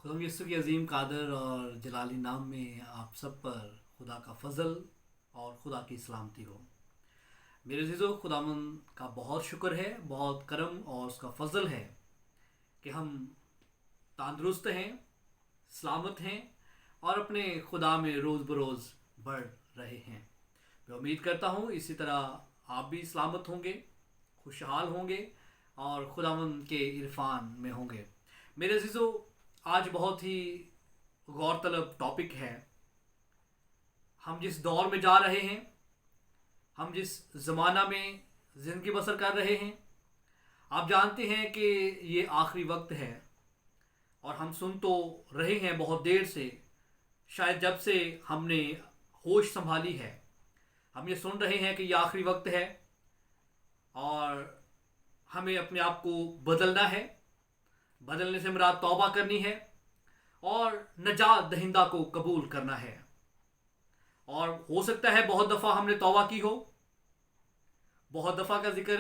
खुदा यीशु के अजीम कादर और जलाली नाम में आप सब पर खुदा का फजल और खुदा की सलामती हो। मेरे अजीज़ों, खुदावन का बहुत शुक्र है, बहुत करम और उसका फजल है कि हम तंदुरुस्त हैं, सलामत हैं और अपने खुदा में रोज़ बरोज़ बढ़ रहे हैं। मैं उम्मीद करता हूँ इसी तरह आप भी सलामत होंगे, खुशहाल होंगे और खुदावन के इरफान में होंगे। मेरे अजीज़ों, आज बहुत ही गौरतलब टॉपिक है। हम जिस दौर में जा रहे हैं, हम जिस ज़माना में ज़िंदगी बसर कर रहे हैं, आप जानते हैं कि ये आखिरी वक्त है और हम सुन तो रहे हैं बहुत देर से, शायद जब से हमने होश संभाली है हम ये सुन रहे हैं कि ये आखिरी वक्त है और हमें अपने आप को बदलना है। बदलने से मुराद तौबा करनी है और नजात दहिंदा को कबूल करना है। और हो सकता है बहुत दफ़ा हमने तौबा की हो। बहुत दफ़ा का जिक्र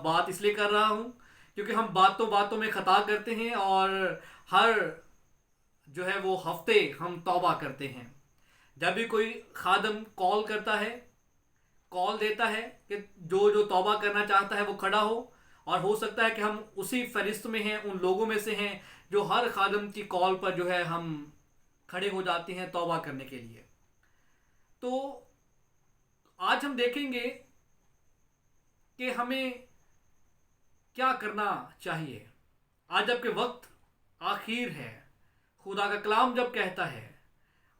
बात इसलिए कर रहा हूँ क्योंकि हम बातों बातों में ख़ता करते हैं और हर जो है वो हफ्ते हम तौबा करते हैं। जब भी कोई खादम कॉल करता है, कॉल देता है कि जो तौबा करना चाहता है वो खड़ा हो, और हो सकता है कि हम उसी फहरिस्त में हैं, उन लोगों में से हैं जो हर खादम की कॉल पर जो है हम खड़े हो जाते हैं तौबा करने के लिए। तो आज हम देखेंगे कि हमें क्या करना चाहिए। आज जबकि वक्त आखिर है, खुदा का कलाम जब कहता है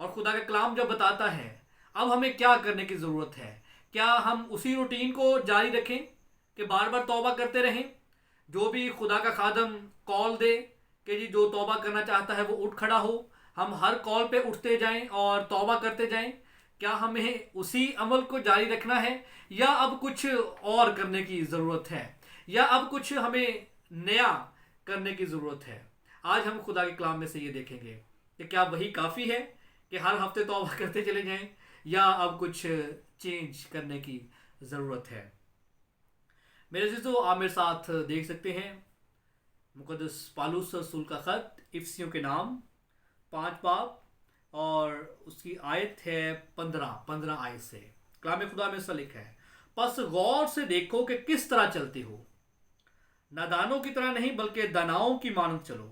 और खुदा का कलाम जब बताता है, अब हमें क्या करने की ज़रूरत है। क्या हम उसी रूटीन को जारी रखें कि बार बार तौबा करते रहें? जो भी खुदा का खादम कॉल दे कि जी जो तौबा करना चाहता है वो उठ खड़ा हो, हम हर कॉल पे उठते जाएं और तौबा करते जाएं। क्या हमें उसी अमल को जारी रखना है या अब कुछ और करने की ज़रूरत है, या अब कुछ हमें नया करने की ज़रूरत है? आज हम खुदा के कलाम में से ये देखेंगे कि क्या वही काफ़ी है कि हर हफ्ते तौबा करते चले जाएं, या अब कुछ चेंज करने की ज़रूरत है। मेरे अजीज़ों, आप मेरे साथ देख सकते हैं मुक़द्दस पालूस रसूल का ख़त इफसियों के नाम 5 बाब और उसकी आयत है 15 आयत से। कलाम खुदा में ऐसा लिखा है, बस गौर से देखो कि किस तरह चलते हो, नादानों की तरह नहीं बल्कि दानाओं की मानद चलो,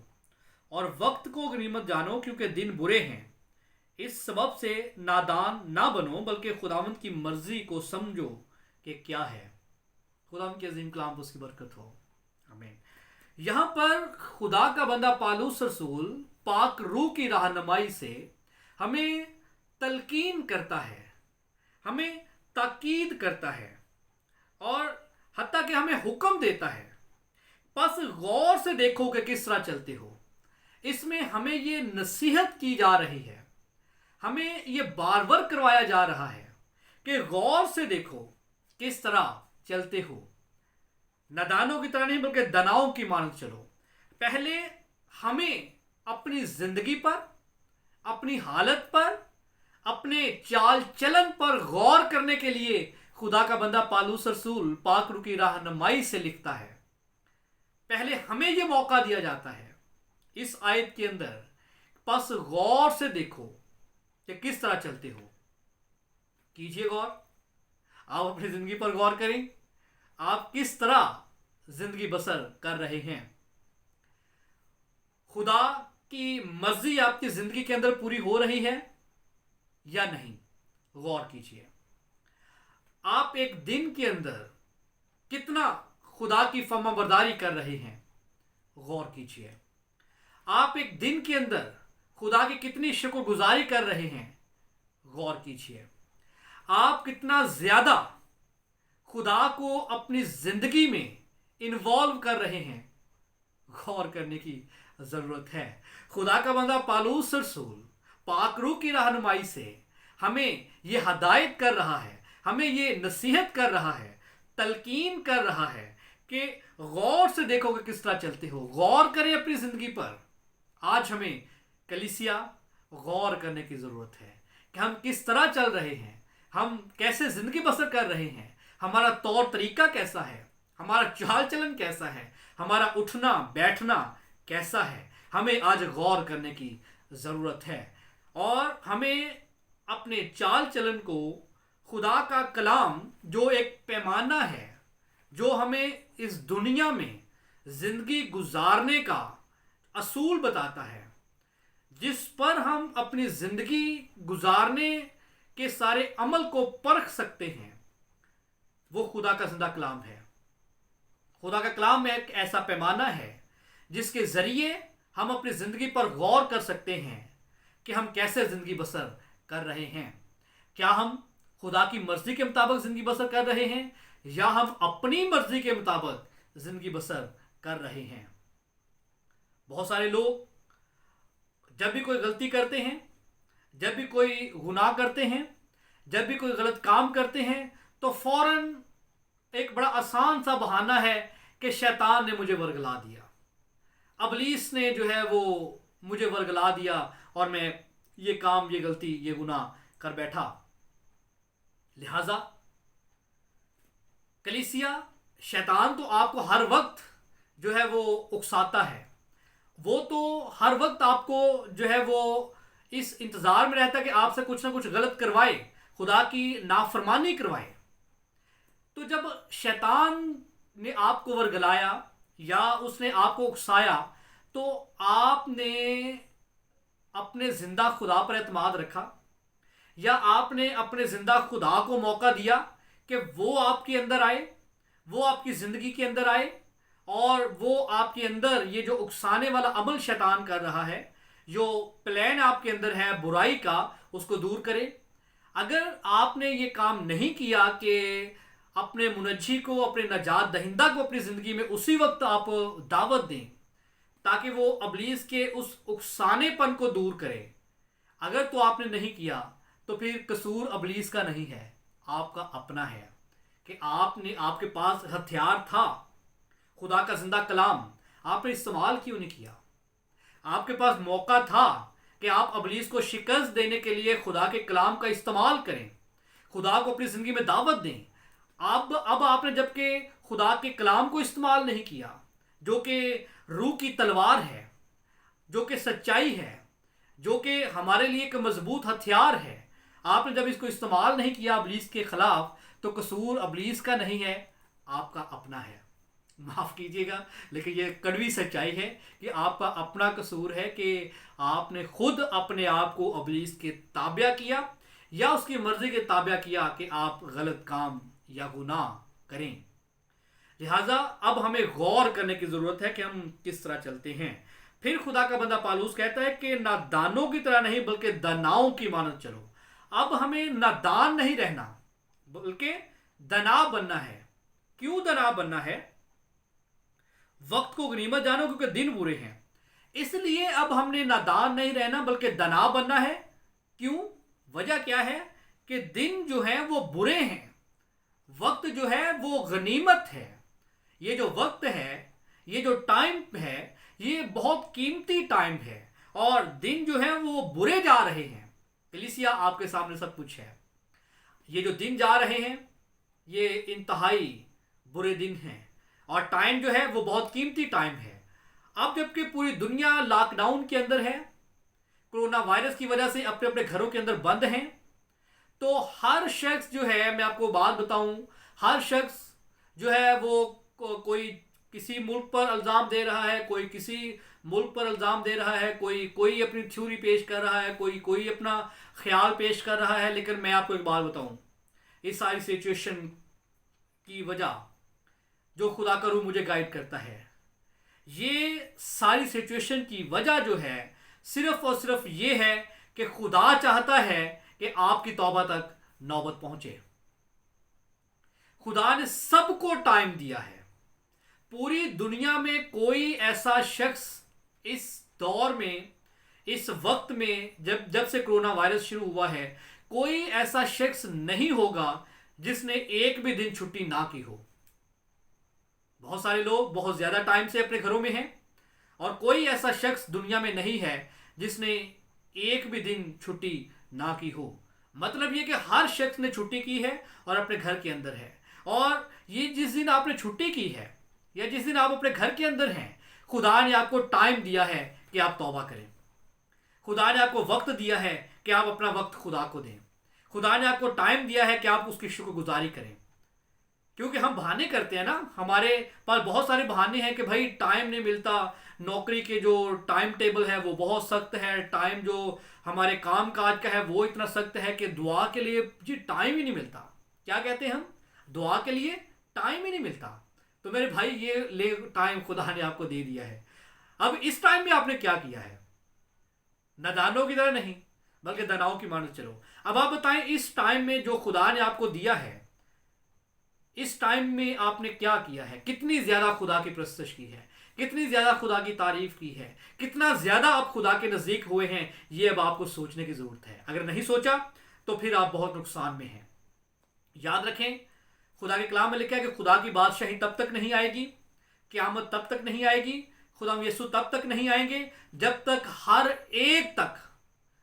और वक्त को गनीमत जानो क्योंकि दिन बुरे हैं। इस सबब से नादान ना बनो बल्कि खुदावंद की मर्जी को समझो कि क्या है। खुदावंद के अजीम कलाम पर उसकी बरकत हो, आमीन। यहाँ पर खुदा का बंदा पालूस रसूल पाक रूह की रहनुमाई से हमें तलकीन करता है, हमें ताकीद करता है और हत्ता कि हमें हुक्म देता है, बस गौर से देखो कि किस तरह चलते हो। इसमें हमें ये नसीहत की जा रही है, हमें ये बार बार करवाया जा रहा है कि गौर से देखो किस तरह चलते हो, नादानों की तरह नहीं बल्कि दानाओं की मानद चलो। पहले हमें अपनी जिंदगी पर, अपनी हालत पर, अपने चाल चलन पर गौर करने के लिए खुदा का बंदा पालूस रसूल पाक रूह की रहनुमाई से लिखता है। पहले हमें यह मौका दिया जाता है इस आयत के अंदर, बस गौर से देखो कि किस तरह चलते हो। कीजिए गौर, आप अपनी जिंदगी पर गौर करें, आप किस तरह जिंदगी बसर कर रहे हैं। खुदा की मर्जी आपकी जिंदगी के अंदर पूरी हो रही है या नहीं, गौर कीजिए। आप एक दिन के अंदर कितना खुदा की फर्माबरदारी कर रहे हैं, गौर कीजिए। आप एक दिन के अंदर खुदा की कितनी शुक्रगुजारी कर रहे हैं, गौर कीजिए। आप कितना ज्यादा खुदा को अपनी जिंदगी में इन्वॉल्व कर रहे हैं, गौर करने की जरूरत है। खुदा का बंदा पालूस रसूल पाक रूह की रहनुमाई से हमें यह हदायत कर रहा है, हमें यह नसीहत कर रहा है, तलकीन कर रहा है कि गौर से देखो कि किस तरह चलते हो। गौर करें अपनी जिंदगी पर। आज हमें कलीसिया गौर करने की जरूरत है कि हम किस तरह चल रहे हैं, हम कैसे जिंदगी बसर कर रहे हैं, हमारा तौर तरीका कैसा है, हमारा चाल चलन कैसा है, हमारा उठना बैठना कैसा है। हमें आज गौर करने की ज़रूरत है, और हमें अपने चाल चलन को खुदा का कलाम जो एक पैमाना है, जो हमें इस दुनिया में ज़िंदगी गुजारने का असूल बताता है, जिस पर हम अपनी ज़िंदगी गुजारने के सारे अमल को परख सकते हैं, वो खुदा का ज़िंदा कलाम है। खुदा का कलाम एक ऐसा पैमाना है जिसके ज़रिए हम अपनी ज़िंदगी पर गौर कर सकते हैं कि हम कैसे ज़िंदगी बसर कर रहे हैं। क्या हम खुदा की मर्ज़ी के मुताबिक ज़िंदगी बसर कर रहे हैं, या हम अपनी मर्ज़ी के मुताबिक ज़िंदगी बसर कर रहे हैं। बहुत सारे लोग जब भी कोई गलती करते हैं, जब भी कोई गुनाह करते हैं, जब भी कोई गलत काम करते हैं, तो फौरन एक बड़ा आसान सा बहाना है कि शैतान ने मुझे वर्गला दिया, अबलीस ने जो है वो मुझे वर्गला दिया और मैं ये काम, ये गलती, ये गुनाह कर बैठा। लिहाजा कलीसिया, शैतान तो आपको हर वक्त जो है वो उकसाता है, वो तो हर वक्त आपको जो है वो इस इंतज़ार में रहता है कि आपसे कुछ ना कुछ गलत करवाए, खुदा की नाफरमानी करवाए। तो जब शैतान ने आपको वर्गलाया या उसने आपको उकसाया, तो आपने अपने ज़िंदा खुदा पर एतमाद रखा, या आपने अपने ज़िंदा खुदा को मौका दिया कि वो आपके अंदर आए, वो आपकी ज़िंदगी के अंदर आए, और वो आपके अंदर ये जो उकसाने वाला अमल शैतान कर रहा है, जो प्लान आपके अंदर है बुराई का, उसको दूर करे। अगर आपने ये काम नहीं किया कि अपने मुनज्जी को, अपने नजात दहिंदा को अपनी ज़िंदगी में उसी वक्त आप दावत दें ताकि वो अबलीस के उस उकसानेपन को दूर करे, अगर तो आपने नहीं किया तो फिर कसूर अबलीस का नहीं है, आपका अपना है कि आपके पास हथियार था, खुदा का जिंदा कलाम, आपने इस्तेमाल क्यों नहीं किया। आपके पास मौका था कि आप अबलीस को शिकस्त देने के लिए खुदा के कलाम का इस्तेमाल करें, खुदा को अपनी ज़िंदगी में दावत दें। अब आपने जबकि खुदा के कलाम को इस्तेमाल नहीं किया, जो कि रूह की तलवार है, जो कि सच्चाई है, जो कि हमारे लिए एक मजबूत हथियार है, आपने जब इसको इस्तेमाल नहीं किया अबलीस के ख़िलाफ़, तो कसूर अबलीस का नहीं है, आपका अपना है। माफ़ कीजिएगा, लेकिन ये कड़वी सच्चाई है कि आपका अपना कसूर है कि आपने खुद अपने आप को अबलीस के ताबिया किया, या उसकी मर्ज़ी के ताबिया किया कि आप गलत काम या गुनाह करें। लिहाजा अब हमें गौर करने की ज़रूरत है कि हम किस तरह चलते हैं। फिर खुदा का बंदा पालूस कहता है कि नादानों की तरह नहीं बल्कि दनाओं की मानद चलो। अब हमें नादान नहीं रहना बल्कि दना बनना है। क्यों दना बनना है? वक्त को गनीमत जानो क्योंकि दिन बुरे हैं, इसलिए अब हमने नादान नहीं रहना बल्कि दना बनना है। क्यों? वजह क्या है कि दिन जो है वो बुरे हैं, वक्त जो है वो गनीमत है। ये जो वक्त है, ये जो टाइम है, ये बहुत कीमती टाइम है, और दिन जो है वो बुरे जा रहे हैं। कलीसिया, आपके सामने सब कुछ है। ये जो दिन जा रहे हैं ये इंतहाई बुरे दिन हैं, और टाइम जो है वो बहुत कीमती टाइम है। अब जबकि पूरी दुनिया लॉकडाउन के अंदर है, कोरोना वायरस की वजह से अपने अपने घरों के अंदर बंद हैं, तो हर शख्स जो है, मैं आपको बात बताऊं, हर शख्स जो है वो कोई किसी मुल्क पर इल्ज़ाम दे रहा है, कोई किसी मुल्क पर इल्ज़ाम दे रहा है, कोई अपनी थ्योरी पेश कर रहा है, कोई अपना ख्याल पेश कर रहा है। लेकिन मैं आपको एक बात बताऊं, इस सारी सिचुएशन की वजह जो खुदा का रूह मुझे गाइड करता है, ये सारी सिचुएशन की वजह जो है सिर्फ और सिर्फ ये है कि खुदा चाहता है कि आपकी तौबा तक नौबत पहुंचे। खुदा ने सबको टाइम दिया है। पूरी दुनिया में कोई ऐसा शख्स इस दौर में, इस वक्त में, जब से कोरोना वायरस शुरू हुआ है, कोई ऐसा शख्स नहीं होगा जिसने एक भी दिन छुट्टी ना की हो। बहुत सारे लोग बहुत ज़्यादा टाइम से अपने घरों में हैं, और कोई ऐसा शख्स दुनिया में नहीं है जिसने एक भी दिन छुट्टी ना की हो। मतलब ये कि हर शख्स ने छुट्टी की है और अपने घर के अंदर है। और ये जिस दिन आपने छुट्टी की है या जिस दिन आप अपने घर के अंदर हैं, खुदा ने आपको टाइम दिया है کہ آپ توبہ کریں. خدا نے آپ کو وقت دیا ہے کہ آپ اپنا وقت خدا کو دیں. خدا نے آپ کو ٹائم دیا ہے کہ آپ اس کی شکر گزاری کریں. کیونکہ ہم بہانے کرتے ہیں نا, ہمارے پاس بہت سارے بہانے ہیں کہ بھائی ٹائم نہیں ملتا, نوکری کے جو ٹائم ٹیبل ہے وہ بہت سخت ہے, ٹائم جو ہمارے کام کاج کا ہے وہ اتنا سخت ہے کہ دعا کے لیے جی ٹائم ہی نہیں ملتا. کیا کہتے ہیں ہم, دعا کے لیے ٹائم ہی نہیں ملتا. تو میرے بھائی یہ لے ٹائم خدا نے آپ کو دے دیا ہے. اب اس ٹائم میں آپ نے کیا کیا ہے؟ نادانوں کی طرح نہیں بلکہ داناؤں کی مانند چلو. اب آپ بتائیں اس ٹائم میں جو خدا نے آپ کو دیا ہے, اس ٹائم میں آپ نے کیا کیا ہے؟ کتنی زیادہ خدا کی پرستش کی ہے, کتنی زیادہ خدا کی تعریف کی ہے, کتنا زیادہ آپ خدا کے نزدیک ہوئے ہیں؟ یہ اب آپ کو سوچنے کی ضرورت ہے. اگر نہیں سوچا تو پھر آپ بہت نقصان میں ہیں. یاد رکھیں خدا کے کلام میں لکھا ہے کہ خدا کی بادشاہی تب تک نہیں آئے گی, قیامت تب تک نہیں آئے گی, خدا یسوع تب تک نہیں آئیں گے جب تک ہر ایک تک,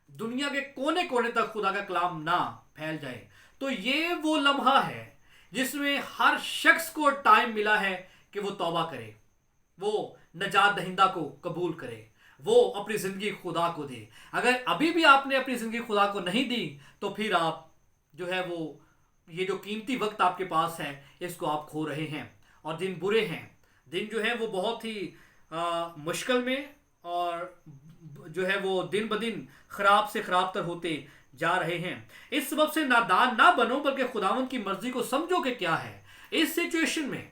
دنیا کے کونے کونے تک خدا کا کلام نہ پھیل جائے. تو یہ وہ لمحہ ہے جس میں ہر شخص کو ٹائم ملا ہے کہ وہ توبہ کرے, وہ نجات دہندہ کو قبول کرے, وہ اپنی زندگی خدا کو دے. اگر ابھی بھی آپ نے اپنی زندگی خدا کو نہیں دی تو پھر آپ جو ہے وہ یہ جو قیمتی وقت آپ کے پاس ہے اس کو آپ کھو رہے ہیں. اور دن برے ہیں, دن جو ہے وہ بہت ہی مشکل میں اور جو ہے وہ دن بدن خراب سے خراب تر ہوتے جا رہے ہیں. اس سبب سے نادان نہ بنو بلکہ خداوند کی مرضی کو سمجھو کہ کیا ہے. اس سچویشن میں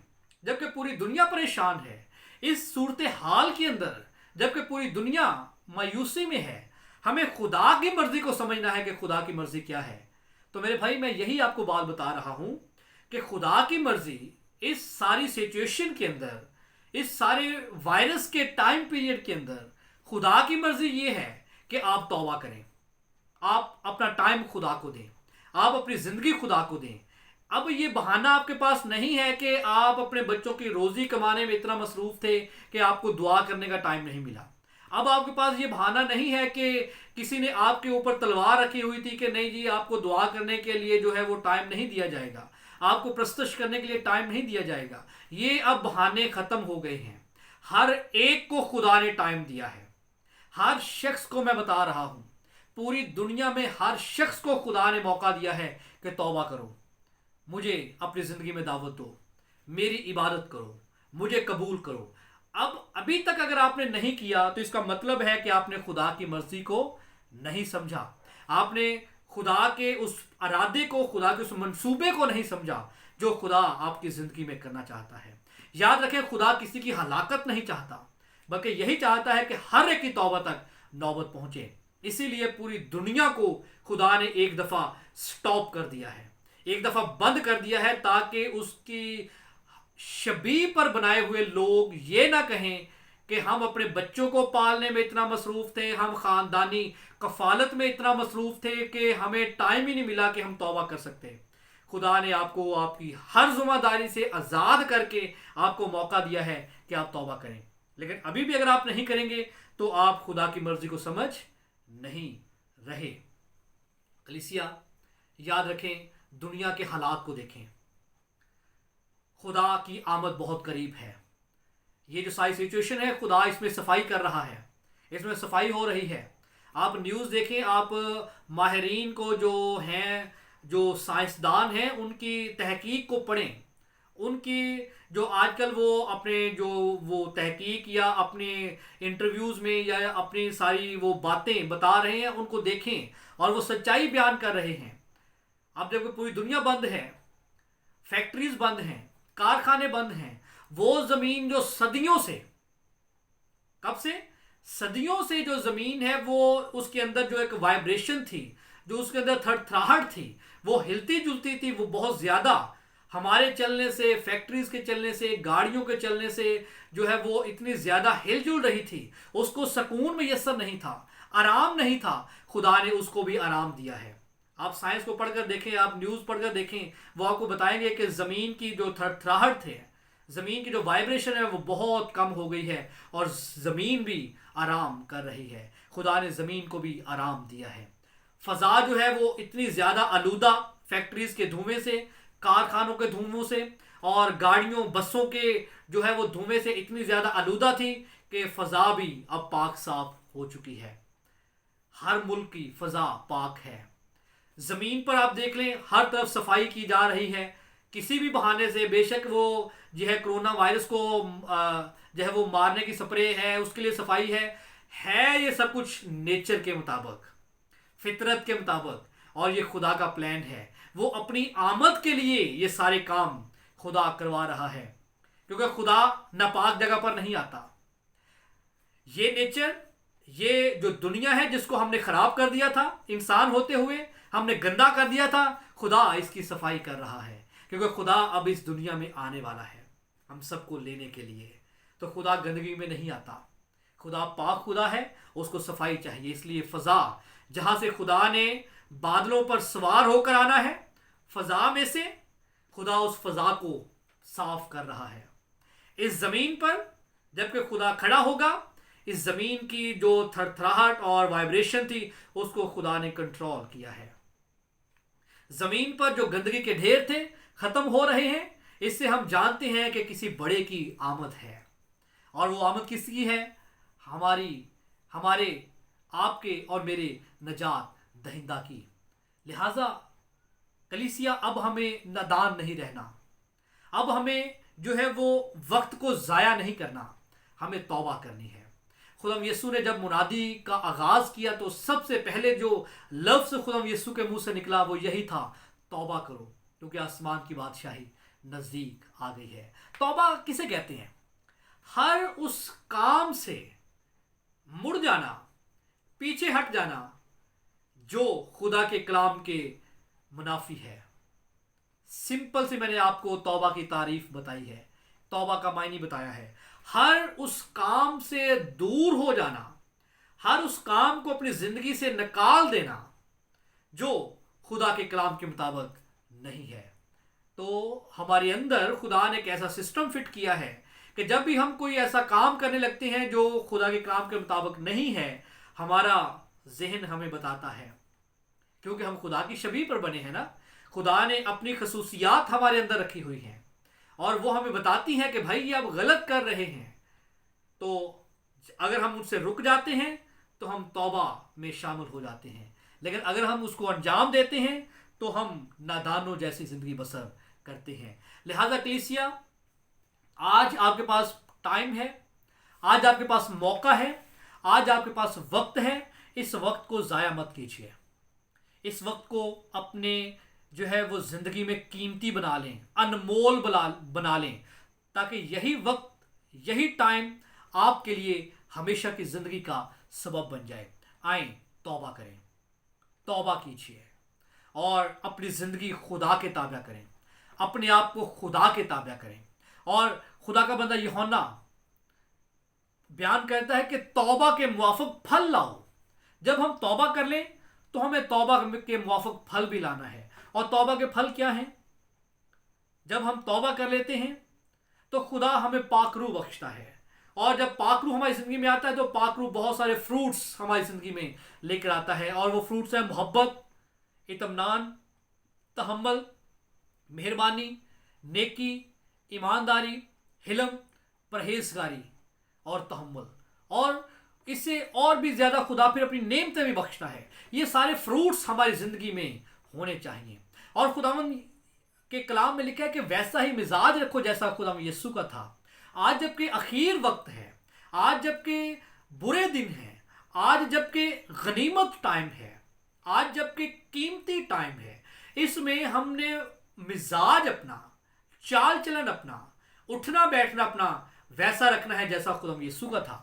جبکہ پوری دنیا پریشان ہے, اس صورتحال کے اندر جبکہ پوری دنیا مایوسی میں ہے, ہمیں خدا کی مرضی کو سمجھنا ہے کہ خدا کی مرضی کیا ہے. تو میرے بھائی میں یہی آپ کو بات بتا رہا ہوں کہ خدا کی مرضی اس ساری سچویشن کے اندر, اس سارے وائرس کے ٹائم پیریڈ کے اندر خدا کی مرضی یہ ہے کہ آپ توبہ کریں, آپ اپنا ٹائم خدا کو دیں, آپ اپنی زندگی خدا کو دیں. اب یہ بہانہ آپ کے پاس نہیں ہے کہ آپ اپنے بچوں کی روزی کمانے میں اتنا مصروف تھے کہ آپ کو دعا کرنے کا ٹائم نہیں ملا. اب آپ کے پاس یہ بہانہ نہیں ہے کہ کسی نے آپ کے اوپر تلوار رکھی ہوئی تھی کہ نہیں جی آپ کو دعا کرنے کے لیے جو ہے وہ ٹائم نہیں دیا جائے گا, آپ کو پرستش کرنے کے لیے ٹائم نہیں دیا جائے گا. یہ اب بہانے ختم ہو گئے ہیں. ہر ایک کو خدا نے ٹائم دیا ہے, ہر شخص کو میں بتا رہا ہوں, پوری دنیا میں ہر شخص کو خدا نے موقع دیا ہے کہ توبہ کرو, مجھے اپنی زندگی میں دعوت دو, میری عبادت کرو, مجھے قبول کرو. اب ابھی تک اگر آپ نے نہیں کیا تو اس کا مطلب ہے کہ آپ نے خدا کی مرضی کو نہیں سمجھا, آپ نے خدا کے اس ارادے کو, خدا کے اس منصوبے کو نہیں سمجھا جو خدا آپ کی زندگی میں کرنا چاہتا ہے. یاد رکھیں خدا کسی کی ہلاکت نہیں چاہتا بلکہ یہی چاہتا ہے کہ ہر ایک کی توبہ تک نوبت پہنچے. اسی لیے پوری دنیا کو خدا نے ایک دفعہ سٹاپ کر دیا ہے, ایک دفعہ بند کر دیا ہے تاکہ اس کی شبیہ پر بنائے ہوئے لوگ یہ نہ کہیں کہ ہم اپنے بچوں کو پالنے میں اتنا مصروف تھے, ہم خاندانی کفالت میں اتنا مصروف تھے کہ ہمیں ٹائم ہی نہیں ملا کہ ہم توبہ کر سکتے. خدا نے آپ کو آپ کی ہر ذمہ داری سے آزاد کر کے آپ کو موقع دیا ہے کہ آپ توبہ کریں. لیکن ابھی بھی اگر آپ نہیں کریں گے تو آپ خدا کی مرضی کو سمجھ نہیں رہے. کلیسیا یاد رکھیں, دنیا کے حالات کو دیکھیں, خدا کی آمد بہت قریب ہے. یہ جو ساری سچویشن ہے خدا اس میں صفائی کر رہا ہے, اس میں صفائی ہو رہی ہے. آپ نیوز دیکھیں, آپ ماہرین کو جو ہیں, جو سائنسدان ہیں, ان کی تحقیق کو پڑھیں, ان کی جو آج کل وہ اپنے جو وہ تحقیق یا اپنے انٹرویوز میں یا اپنی ساری وہ باتیں بتا رہے ہیں ان کو دیکھیں اور وہ سچائی بیان کر رہے ہیں. اب جب پوری دنیا بند ہے, فیکٹریز بند ہیں, کارخانے بند ہیں, وہ زمین جو صدیوں سے, کب سے, صدیوں سے جو زمین ہے وہ اس کے اندر جو ایک وائبریشن تھی, جو اس کے اندر تھڑتھڑاہٹ تھی, وہ ہلتی جلتی تھی, وہ بہت زیادہ ہمارے چلنے سے, فیکٹریز کے چلنے سے, گاڑیوں کے چلنے سے جو ہے وہ اتنی زیادہ ہل جل رہی تھی, اس کو سکون میسر نہیں تھا, آرام نہیں تھا. خدا نے اس کو بھی آرام دیا ہے. آپ سائنس کو پڑھ کر دیکھیں, آپ نیوز پڑھ کر دیکھیں, وہ آپ کو بتائیں گے کہ زمین کی جو تھڑتھڑاہٹ ہے, زمین کی جو وائبریشن ہے وہ بہت کم ہو گئی ہے اور زمین بھی آرام کر رہی ہے. خدا نے زمین کو بھی آرام دیا ہے. فضا جو ہے وہ اتنی زیادہ آلودہ فیکٹریز کے دھوئیں سے, کارخانوں کے دھوئیں سے اور گاڑیوں بسوں کے جو ہے وہ دھوئیں سے اتنی زیادہ آلودہ تھی कि फ़ज़ा भी अब पाक साफ हो चुकी है। हर मुल्क की फ़ज़ा पाक है। ज़मीन पर आप देख लें, हर तरफ सफाई की जा रही है किसी भी बहाने से। बेशक वो जो है कोरोना वायरस को जो है वो मारने की स्प्रे है, उसके लिए सफाई है ये सब कुछ नेचर के मुताबिक, फितरत के मुताबिक, और ये खुदा का प्लान है। वो अपनी आमद के लिए ये सारे काम खुदा करवा रहा है, क्योंकि खुदा नापाक जगह पर नहीं आता। ये नेचर, ये जो दुनिया है जिसको हमने खराब कर दिया था, इंसान होते हुए हमने गंदा कर दिया था, खुदा इसकी सफाई कर रहा है, क्योंकि खुदा अब इस दुनिया में आने वाला है हम सबको लेने के लिए। तो खुदा गंदगी में नहीं आता, खुदा पाक खुदा है, उसको सफाई चाहिए। इसलिए फ़ज़ा, जहाँ से खुदा ने बादलों पर सवार होकर आना है, फ़ज़ा में से खुदा उस फ़ज़ा को साफ कर रहा है। इस ज़मीन पर जबकि खुदा खड़ा होगा, इस ज़मीन की जो थरथराहट और वाइब्रेशन थी उसको खुदा ने कंट्रोल किया है। ज़मीन पर जो गंदगी के ढेर थे ख़त्म हो रहे हैं। इससे हम जानते हैं कि किसी बड़े की आमद है, और वो आमद किसकी है? हमारे आपके और मेरे नजात दहिंदा की। लिहाजा कलीसिया, अब हमें नादान नहीं रहना, अब हमें जो है वो वक्त को ज़ाया नहीं करना, हमें तौबा करनी है। खुदाम यीशु ने जब मुनादी का आगाज़ किया तो सबसे पहले जो लफ्ज़ खुदाम यीशु के मुंह से निकला वो यही था, तौबा करो क्योंकि आसमान की बादशाही नज़दीक आ गई है। तौबा किसे कहते हैं? हर उस काम से मुड़ जाना, पीछे हट जाना जो खुदा के कलाम के मुनाफी है। सिंपल से मैंने आपको तौबा की तारीफ बताई है, तौबा का मायने बताया है। हर उस काम से दूर हो जाना, हर उस काम को अपनी जिंदगी से निकाल देना जो खुदा के कलाम के मुताबिक नहीं है। तो हमारे अंदर खुदा ने एक ऐसा सिस्टम फिट किया है कि जब भी हम कोई ऐसा काम करने लगते हैं जो खुदा के कलाम के मुताबिक नहीं है, हमारा जहन हमें बताता है, क्योंकि हम खुदा की शबीह पर बने हैं ना। खुदा ने अपनी खसूसियात हमारे अंदर रखी हुई हैं और वो हमें बताती हैं कि भाई ये आप गलत कर रहे हैं। तो अगर हम उससे रुक जाते हैं तो हम तौबा में शामिल हो जाते हैं, लेकिन अगर हम उसको अंजाम देते हैं तो हम नादानों जैसी ज़िंदगी बसर करते हैं। लिहाजा कलीसिया, आज आपके पास टाइम है, आज आपके पास मौका है, आज आपके पास वक्त है। इस वक्त को ज़ाया मत कीजिए, इस वक्त को अपने जो है वो ज़िंदगी में कीमती बना लें, अनमोल बना लें, ताकि यही वक्त, यही टाइम आपके लिए हमेशा की ज़िंदगी का सबब बन जाए। आएँ तौबा करें, तौबा कीजिए और अपनी ज़िंदगी खुदा के ताबा करें, अपने आप को खुदा के ताबा करें। और खुदा का बंदा यूहन्ना बयान करता है कि तौबा के मुवाफिक फल लाओ। जब हम तौबा कर लें तो हमें तौबा के मुवाफिक फल भी लाना है। और तौबा के फल क्या हैं? जब हम तौबा कर लेते हैं तो खुदा हमें पाकरू बख्शता है, और जब पाकरू हमारी ज़िंदगी में आता है तो पाकरू बहुत सारे फ्रूट्स हमारी ज़िंदगी में लेकर आता है। और वो फ्रूट्स हैं मोहब्बत, इत्मीनान, तहम्मुल, मेहरबानी, नेकी, ईमानदारी, हिलम, परहेजगारी और तहम्मुल। और इससे और भी ज़्यादा खुदा फिर अपनी नेमतें भी बख्शता है। ये सारे फ्रूट्स हमारी ज़िंदगी में होने चाहिए। और खुदावंद के कलाम में लिखा है कि वैसा ही मिजाज रखो जैसा खुदा यीशु का था। आज जबकि आखिर वक्त है, आज जबकि बुरे दिन हैं, आज जबकि गनीमत टाइम है, आज जबकि कीमती टाइम है, इसमें हमने मिजाज अपना, चाल चलन अपना, उठना बैठना अपना वैसा रखना है जैसा खुदा यीशु का था।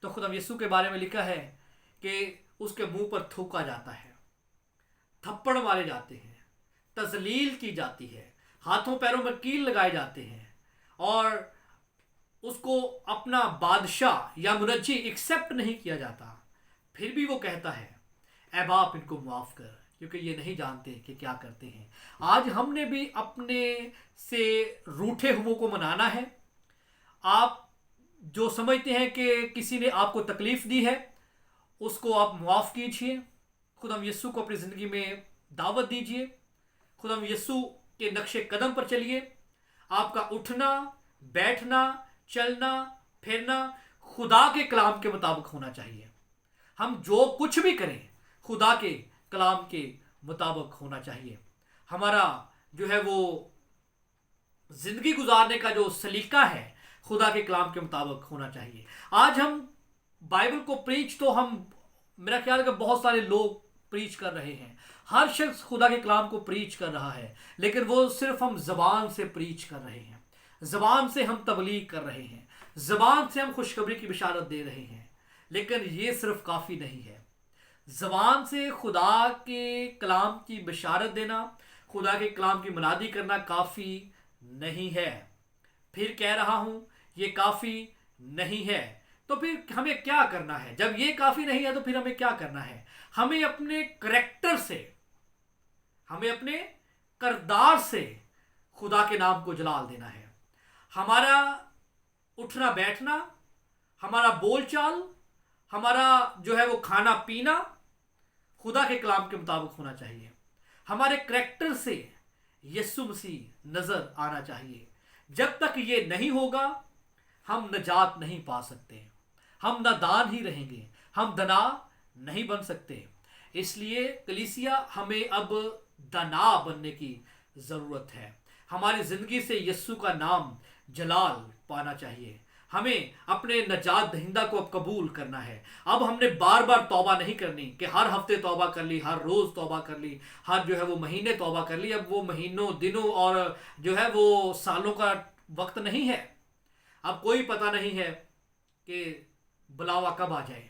तो खुदा यीशु के बारे में लिखा है कि उसके मुंह पर थूका जाता है, थप्पड़ मारे जाते हैं, तजलील की जाती है, हाथों पैरों में कील लगाए जाते हैं, और उसको अपना बादशाह या मुनज्जी एक्सेप्ट नहीं किया जाता। फिर भी वो कहता है, ऐ बाप इनको माफ़ कर, क्योंकि ये नहीं जानते कि क्या करते हैं। आज हमने भी अपने से रूठे हुओं को मनाना है। आप जो समझते हैं कि किसी ने आपको तकलीफ़ दी है, उसको आप माफ़ कीजिए। खुदा यीशु को अपनी ज़िंदगी में दावत दीजिए, खुदा यीशु के नक्शे कदम पर चलिए। आपका उठना, बैठना, चलना, फिरना खुदा के कलाम के मुताबिक होना चाहिए। हम जो कुछ भी करें खुदा के कलाम के मुताबिक होना चाहिए। हमारा जो है वो ज़िंदगी गुजारने का जो सलीका है खुदा के कलाम के मुताबिक होना चाहिए। आज हम बाइबल को प्रीच तो हम मेरा ख्याल है कि बहुत सारे लोग प्रीच कर रहे हैं, हर शख्स खुदा के कलाम को प्रीच कर रहा है, लेकिन वो सिर्फ हम ज़बान से प्रीच कर रहे हैं, ज़बान से हम तबलीग कर रहे हैं, ज़बान से हम खुशखबरी की बिशारत दे रहे हैं, लेकिन ये सिर्फ काफ़ी नहीं है। ज़बान से खुदा के कलाम की बिशारत देना, खुदा के कलाम की मुनादी करना काफ़ी नहीं है। फिर कह रहा हूँ ये काफ़ी नहीं है, तो फिर हमें क्या करना है? जब ये काफ़ी नहीं है तो फिर हमें क्या करना है? हमें अपने करैक्टर से, हमें अपने करदार से खुदा के नाम को जलाल देना है। हमारा उठना बैठना, हमारा बोलचाल, हमारा जो है वो खाना पीना खुदा के कलाम के मुताबिक होना चाहिए। हमारे करैक्टर से यीशु मसीह नज़र आना चाहिए। जब तक ये नहीं होगा हम नजात नहीं पा सकते, हम नादान ही रहेंगे, हम दना नहीं बन सकते। इसलिए कलीसिया हमें अब दना बनने की ज़रूरत है। हमारी ज़िंदगी से यीशु का नाम जलाल पाना चाहिए। हमें अपने नजात दहिंदा को अब कबूल करना है। अब हमने बार बार तौबा नहीं करनी कि हर हफ्ते तौबा कर ली, हर रोज़ तौबा कर ली, हर जो है वो महीने तौबा कर ली। अब वो महीनों, दिनों और जो है वो सालों का वक्त नहीं है। अब कोई पता नहीं है कि बुलावा कब आ जाए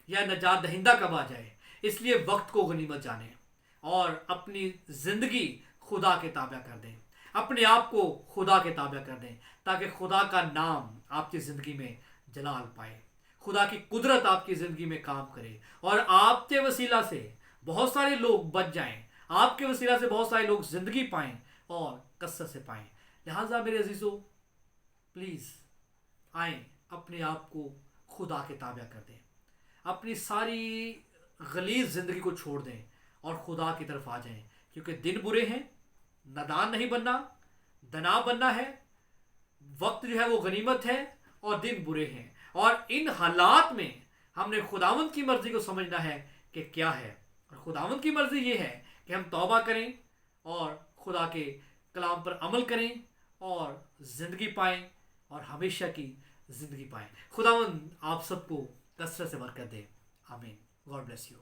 या नजात दहिंदा कब आ जाए। इसलिए वक्त को गनीमत जाने और अपनी ज़िंदगी खुदा के ताबे कर दें, अपने आप को खुदा के ताबे कर दें, ताकि खुदा का नाम आपकी ज़िंदगी में जलाल पाए, खुदा की कुदरत आपकी ज़िंदगी में काम करे और आपके वसीला से बहुत सारे लोग बच जाएं, आपके वसीला से बहुत सारे लोग ज़िंदगी पाएं और कसरत से पाएं। लिहाजा मेरे अजीज़ों, प्लीज़ आएँ, अपने आप को खुदा के ताबे कर दें, अपनी सारी गलीज़ ज़िंदगी को छोड़ दें और खुदा की तरफ आ जाएं, क्योंकि दिन बुरे हैं। नादान नहीं बनना, दना बनना है। वक्त जो है वो गनीमत है और दिन बुरे हैं, और इन हालात में हमने खुदावंद की मर्ज़ी को समझना है कि क्या है। और खुदावंद की मर्ज़ी ये है कि हम तौबा करें और खुदा के कलाम पर अमल करें और ज़िंदगी पाएं और हमेशा की ज़िंदगी पाएं। खुदावंद आप सबको कसरत से बरकत दे। आमीन। God bless you.